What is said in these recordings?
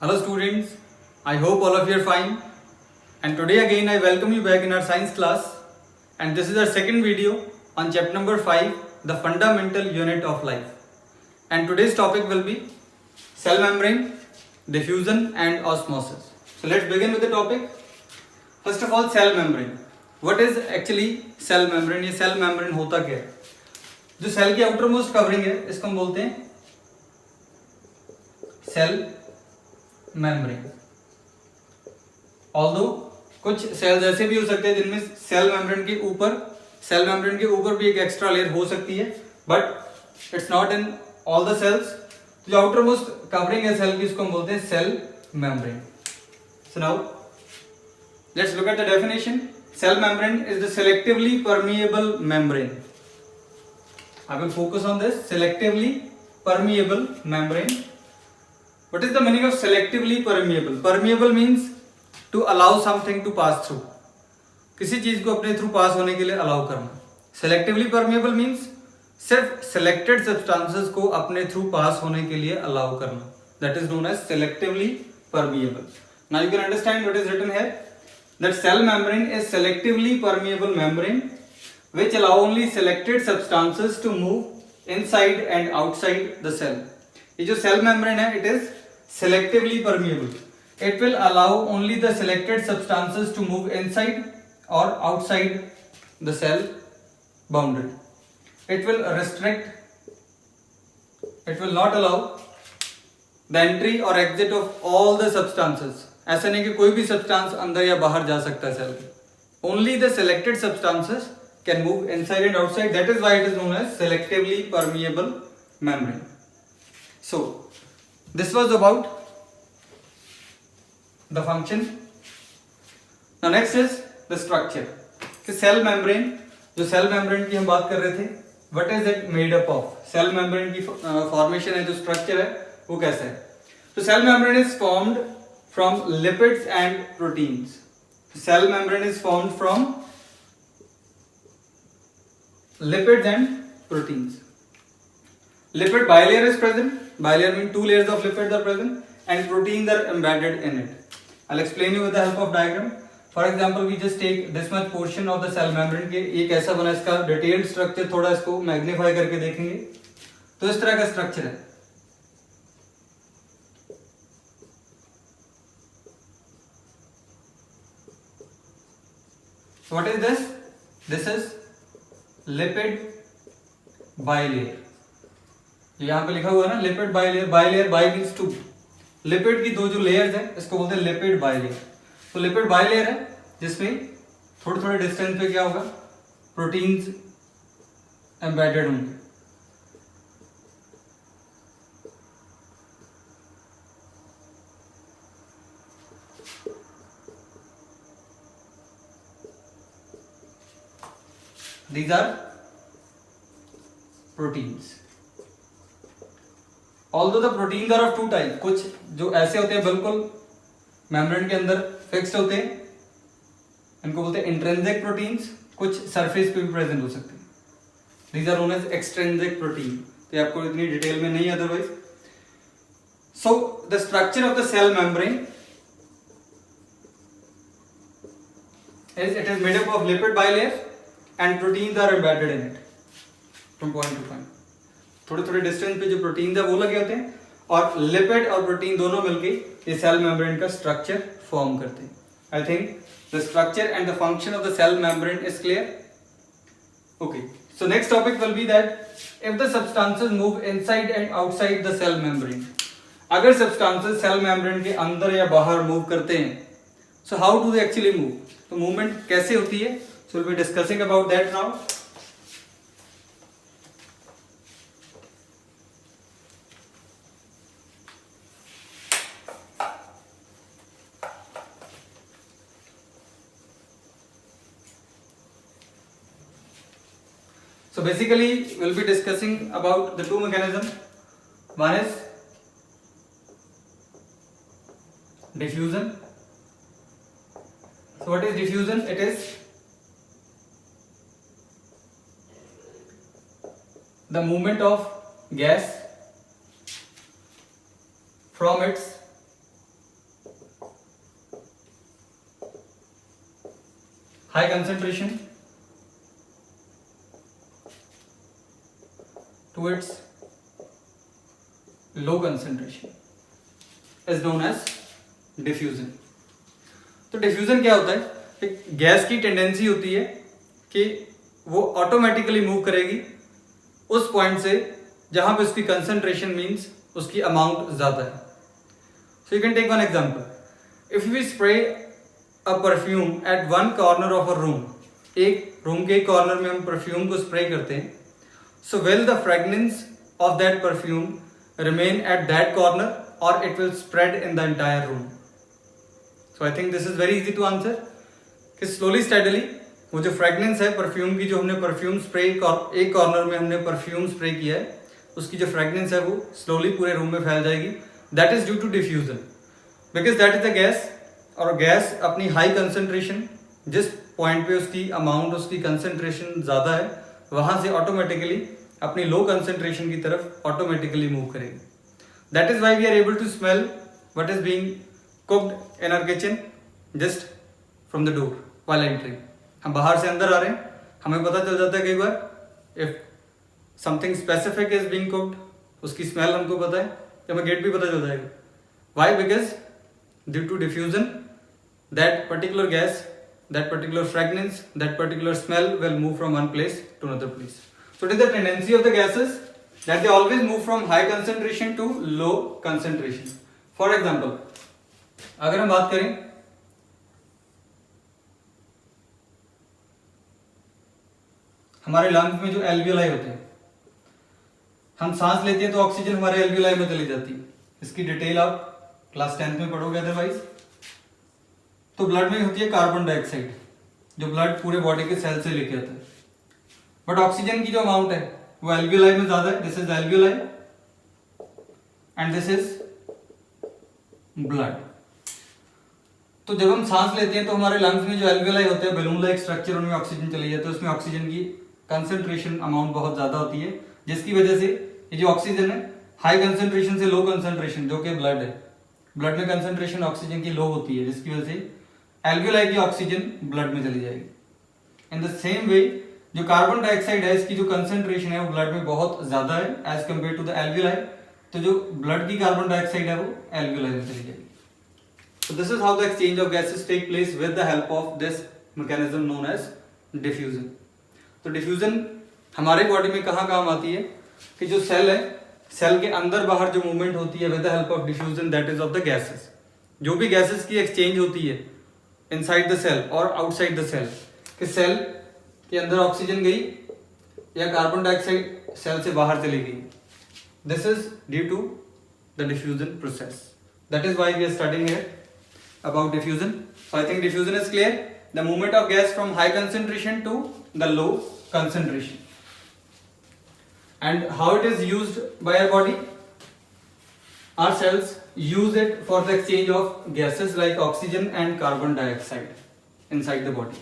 Hello students, I hope all of you are fine, and today again I welcome you back in our science class, and this is our second video on chapter number 5, the fundamental unit of life. And today's topic will be cell membrane, diffusion and osmosis. So let's begin with the topic. First of all, cell membrane. What is actually cell membrane? ये cell membrane होता क्या है? जो cell की outer most covering है इसको हम बोलते हैं सेल मेम्ब्रेन। ऑल्दो कुछ सेल्स ऐसे भी हो सकते हैं जिनमें सेल मेम्ब्रेन के ऊपर भी एक एक्स्ट्रा लेयर हो सकती है, but it's not in all the cells. जो आउटर मोस्ट कवरिंग है सेल की उसको हम बोलते हैं cell membrane. So now let's look at the definition. Cell membrane is the selectively permeable membrane. I will focus on this selectively permeable membrane. What is the meaning of selectively permeable? Permeable means to allow something to pass through. किसी चीज को अपने through pass होने के लिए allow करना. Selectively permeable means सिर्फ selected substances को अपने थ्रू पास होने के लिए अलाउ करना. That is known as selectively permeable. Now you can understand what is written here. That cell membrane is selectively permeable membrane which allow only selected substances to move inside and outside the cell. ये जो cell membrane है, it is selectively permeable. It will allow only the selected substances to move inside or outside the cell boundary. It will not allow the entry or exit of all the substances. ऐसा नहीं कि कोई भी substance अंदर या बाहर जा सकता है cell के. Only the selected substances can move inside and outside. That is why it is known as selectively permeable membrane. So this was about the function. Now next is the structure. कि cell membrane, जो cell membrane की हम बात कर रहे थे, what is it made up of? Cell membrane की formation है, जो structure है वो कैसा है? तो cell membrane is formed from lipids and proteins. Cell membrane is formed from lipids and proteins. Lipid bilayer is present. Bilayer means two layers of lipids are present and proteins are embedded in it. I'll explain you with the help of diagram. For example, we just take this much portion of the cell membrane के ये कैसा बना, इसका detailed structure थोड़ा इसको magnify करके देखेंगे तो इस तरह का स्ट्रक्चर है. What is this? This is lipid bilayer. यहाँ पे लिखा हुआ है ना lipid bilayer. Bilayer bi means two. Lipid की दो जो लेयर्स है इसको बोलते हैं लिपिड बाइलेयर. तो लिपिड बाइलेयर है जिसमें थोड़े थोड़े डिस्टेंस पे क्या होगा, प्रोटीन्स एम्बेडेड होंगे. These are proteins. Although the proteins are of two types. कुछ जो ऐसे होते हैं बिल्कुल मेम्ब्रेन के अंदर फिक्स्ड होते हैं, इनको बोलते हैं इंट्रिंसिक प्रोटीन्स. कुछ सरफेस पे भी प्रेजेंट हो सकते हैं. These are known as extrinsic protein. तो ये आपको इतनी डिटेल में नहीं otherwise. So the structure of the cell membrane is made up of lipid bilayer and proteins are embedded in it from point to point. थोड़े थोड़े distance पे जो प्रोटीन है वो लगे होते हैं और लिपिड और प्रोटीन दोनों मिलके ये सेल मेम्ब्रेन का स्ट्रक्चर फॉर्म करते हैं. I think the structure and the function of the cell membrane is clear. Okay, so next topic will be that if the substances move inside and outside the cell membrane. अगर substances cell membrane के अंदर या बाहर move करते हैं, so how do they actually move? तो movement कैसे होती है? So we'll be discussing about that now. So basically we'll be discussing about the two mechanisms. One is diffusion. So what is diffusion? It is the movement of gas from its high concentration to its low concentration is known as diffusion. तो diffusion क्या होता है? एक gas की tendency होती है कि वो ऑटोमेटिकली मूव करेगी उस पॉइंट से जहां पे उसकी कंसंट्रेशन मींस उसकी अमाउंट ज्यादा है. So you can take one example. If we spray a perfume at one corner of a room, एक रूम के कॉर्नर में हम परफ्यूम को स्प्रे करते हैं. So will the fragrance of that perfume remain at that corner और it will spread in the entire room. So I think this is very easy to answer कि slowly steadily वो जो fragrance है perfume की, जो हमने perfume spray एक corner में हमने परफ्यूम स्प्रे किया है, उसकी जो फ्रेगनेंस है वो स्लोली पूरे रूम में फैल जाएगी. That is due to diffusion, because that is the gas. और गैस अपनी हाई कंसंट्रेशन, जिस पॉइंट पे उसकी अमाउंट, उसकी कंसंट्रेशन ज़्यादा है, वहाँ से ऑटोमेटिकली अपनी लो कंसंट्रेशन की तरफ ऑटोमेटिकली मूव करेगी. That is why we are able to smell what is being cooked in our kitchen just from the door while entering. हम बाहर से अंदर आ रहे हैं, हमें पता चल जाता है कई बार if something specific is being cooked, उसकी स्मेल हमको पता है, तो हमें गेट भी पता चल जाएगा. Why? Because due to diffusion that particular gas, that particular fragrance, that particular smell will move from one place to another place. So it is the tendency of the gases that they always move from high concentration to low concentration. For example, अगर हम बात करें हमारे lungs में जो alveoli होते हैं, हम सांस लेते हैं तो ऑक्सीजन हमारे एल्वियोलाई में चली जाती है. इसकी डिटेल आप क्लास 10th में पढ़ोगे अदरवाइज. तो ब्लड में होती है कार्बन डाइऑक्साइड, जो ब्लड पूरे बॉडी के सेल से लेके आता है. बट ऑक्सीजन की जो अमाउंट है वो एल्वियोलाई में ज्यादा है. This is alveoli and this is blood. तो जब हम सांस लेते हैं तो हमारे लंग्स में जो एल्वियोलाई होते हैं, बैलून लाइक स्ट्रक्चर, उनमें ऑक्सीजन चली जाती है. उसमें ऑक्सीजन की कंसंट्रेशन अमाउंट बहुत ज्यादा होती है, जिसकी वजह से ये जो ऑक्सीजन है हाई कंसंट्रेशन से लो कंसंट्रेशन, जो कि ब्लड है, ब्लड में कंसंट्रेशन ऑक्सीजन की लो होती है, जिसकी वजह से एल्वियोलाई की ऑक्सीजन ब्लड में चली जाएगी. इन द सेम वे जो कार्बन डाइऑक्साइड है, इसकी जो कंसंट्रेशन है वो ब्लड में बहुत ज्यादा है as compare to the alveoli. तो जो ब्लड की कार्बन डाइऑक्साइड है वो एल्वियोलाई में चली जाएगी. So this is how the exchange of gases take place with the help of this mechanism known as diffusion. तो diffusion हमारे बॉडी में कहाँ काम आती है कि जो सेल है, सेल के अंदर बाहर जो मूवमेंट होती है with the help of diffusion, that is of the gases. जो भी गैसेस की एक्सचेंज होती है इनसाइड द सेल और आउटसाइड द सेल, कि सेल के अंदर ऑक्सीजन गई या कार्बन डाइऑक्साइड सेल से बाहर चली गई, this is due to the diffusion process. That is why we are studying here about diffusion. So I think diffusion is clear. The movement of gas from high concentration to the low concentration. And how it is used by our body? Our cells use it for the exchange of gases like oxygen and carbon dioxide inside the body.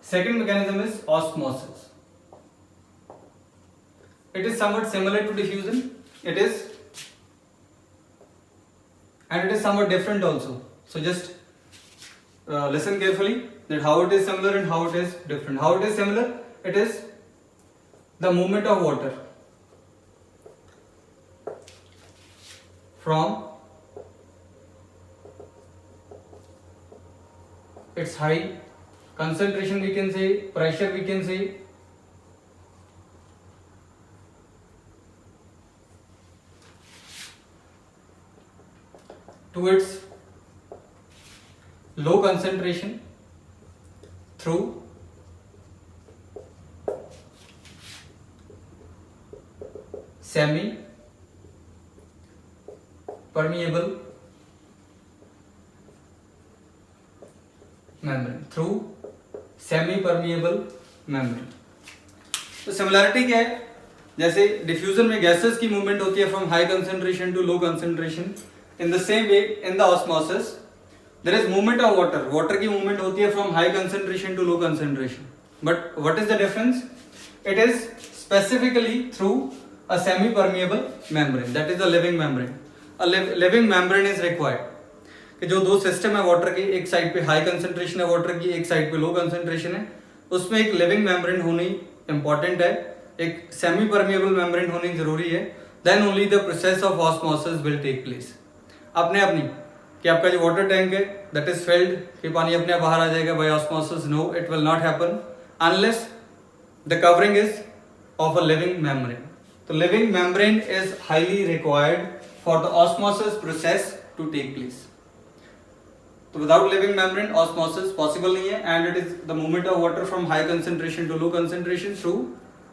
Second mechanism is osmosis. It is somewhat similar to diffusion. It is somewhat different also. So just listen carefully that how it is similar and how it is different. How it is similar? It is the movement of water from its high concentration, we can say, pressure, we can say, to its low concentration through semi permeable membrane. Through semi permeable membrane. तो similarity क्या है? जैसे diffusion में gases की movement होती है from high concentration to low concentration, in the same way in the osmosis there is movement of water. Water की movement होती है from high concentration to low concentration. But what is the difference? It is specifically through a semi-permeable membrane. That is a living membrane. A living membrane is required. कि जो दो system है water के, एक side पे high concentration है water की, एक साइड पे लो कंसेंट्रेशन है, उसमें एक लिविंग मेम्ब्रेन होनी इंपॉर्टेंट है, एक सेमी परमिएबल मेम्ब्रेन होनी जरूरी है, then only the process of osmosis will take place. अपने आप नहीं कि आपका जो वाटर टैंक है दैट इज फिल्ड कि पानी अपने आप बाहर आ जाएगा by osmosis, no, it will not happen unless the covering is of a living membrane. तो living membrane is highly required for the osmosis process to take place. तो without living membrane osmosis possible नहीं है, and it is the movement of water from high concentration to low concentration through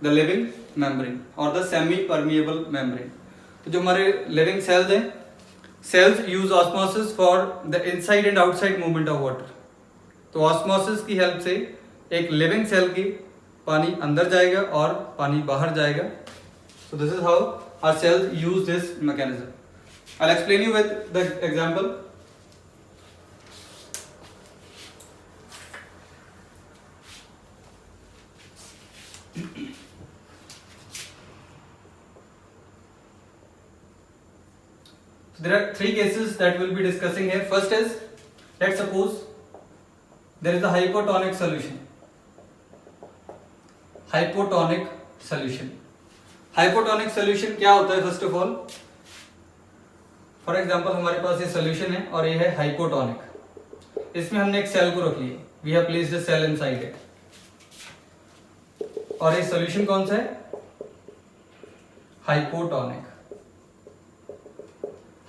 the living membrane और the semipermeable membrane. तो जो हमारे living cells हैं, cells use osmosis for the inside and outside movement of water. तो osmosis की help से एक living cell की पानी अंदर जाएगा और पानी बाहर जाएगा। So this is how our cells use this mechanism. I will explain you with the example. So there are three cases that we'll be discussing here. First is, let's suppose there is a hypotonic solution. Hypotonic solution. Hypotonic solution क्या होता है? First of all, for example हमारे पास ये solution है और ये है hypotonic. इसमें हमने एक सेल को रख लिया. We have placed a cell inside it. और ये solution कौन सा है? Hypotonic.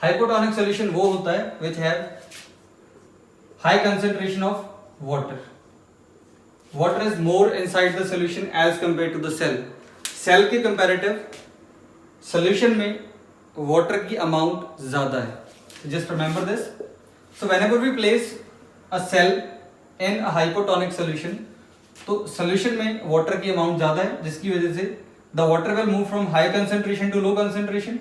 हाइपोटोनिक सॉल्यूशन वो होता है which have high concentration of water. Water is more inside the solution as compare to the cell. Cell के कंपैरेटिव सॉल्यूशन में वाटर की अमाउंट ज्यादा है। Just remember this. So whenever we place a cell in a hypotonic solution, तो solution में water की amount ज्यादा है, जिसकी वजह से the water will move from high concentration to low concentration.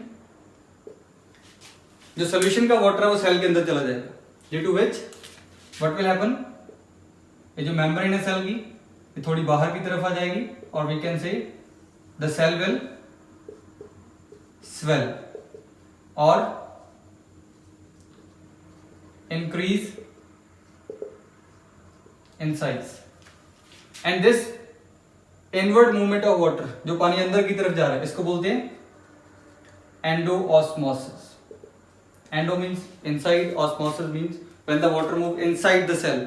जो सॉल्यूशन का वाटर है वो सेल के अंदर चला जाएगा, due to which what will happen, ये जो मेम्ब्रेन है सेल की ये थोड़ी बाहर की तरफ आ जाएगी और we can say the cell will swell और increase in size. And this inward movement of water, जो पानी अंदर की तरफ जा रहा है, इसको बोलते हैं endosmosis. Endo means inside, osmosis means when the water move inside the cell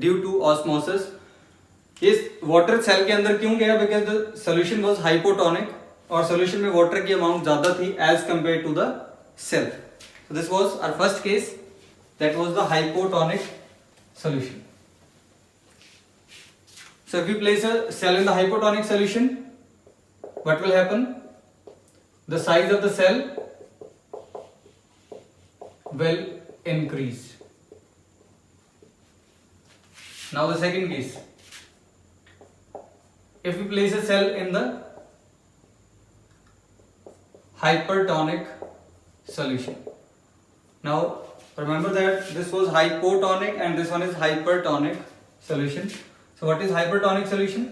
due to osmosis. इस water cell के अंदर क्यों गया? Because the solution was hypotonic और solution में water की amount ज़्यादा थी as compared to the cell. So this was our first case, that was the hypotonic solution. So if we place a cell in the hypotonic solution, what will happen? The size of the cell will increase. Now the second case, if we place a cell in the hypertonic solution. Now remember that this was hypotonic and this one is hypertonic solution. So what is hypertonic solution?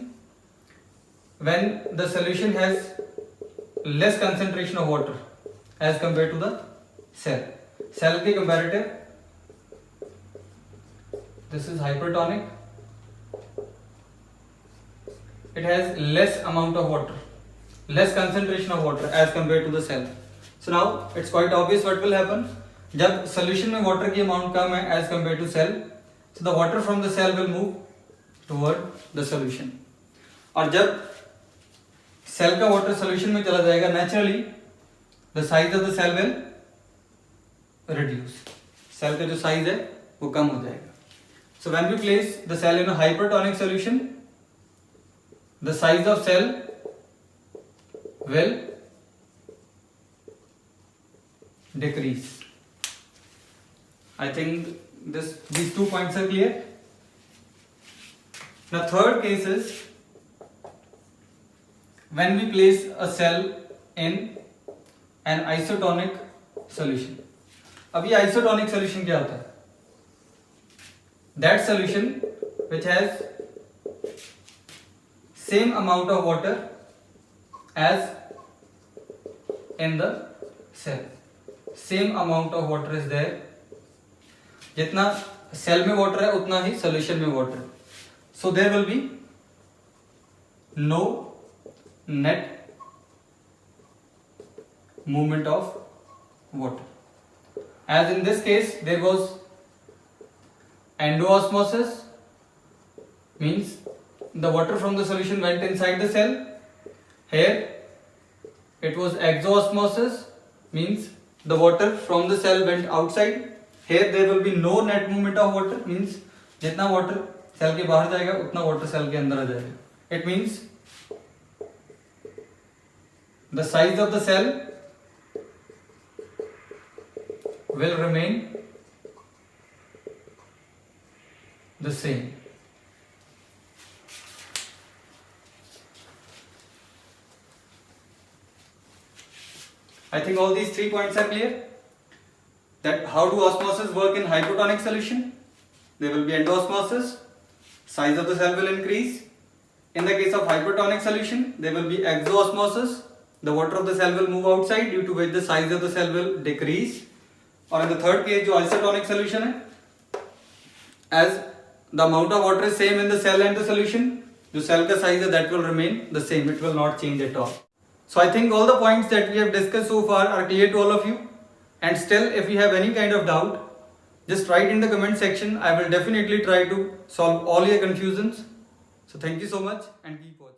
When the solution has less concentration of water as compared to the cell. Cell के comparative this is hypertonic, it has less amount of water, less concentration of water as compared to the cell. So now it's quite obvious what will happen. जब solution में water की amount कम है as compared to cell, so the water from the cell will move toward the solution. और जब cell का water solution में चला जाएगा, naturally the size of the cell will reduce. Cell का जो size है वो कम हो जाएगा. So when we place the cell in a hypertonic solution, the size of cell will decrease. I think these 2 points are clear. Now third case is when we place a cell in an isotonic solution. अब ये isotonic solution क्या होता है? That solution which has same amount of water as in the cell. Same amount of water is there, जितना cell में water है उतना ही सोल्यूशन में वाटर है. So there will be no net movement of water. As in this case there was endoosmosis, means the water from the solution went inside the cell. Here it was exoosmosis, means the water from the cell went outside. Here there will be no net movement of water, means जितना water cell के बाहर जाएगा उतना water cell के अंदर आ जाएगा. It means the size of the cell will remain the same. I think all these 3 points are clear. That how do osmosis work in hypotonic solution? There will be endoosmosis, size of the cell will increase. In the case of hypertonic solution, there will be exoosmosis, the water of the cell will move outside, due to which the size of the cell will decrease. और in the third case जो isotonic solution है, as the amount of water is same in the cell and the solution, जो cell का size है that will remain the same, it will not change at all. So I think all the points that we have discussed so far are clear to all of you, and still if you have any kind of doubt, just write in the comment section. I will definitely try to solve all your confusions. So thank you so much and keep watching.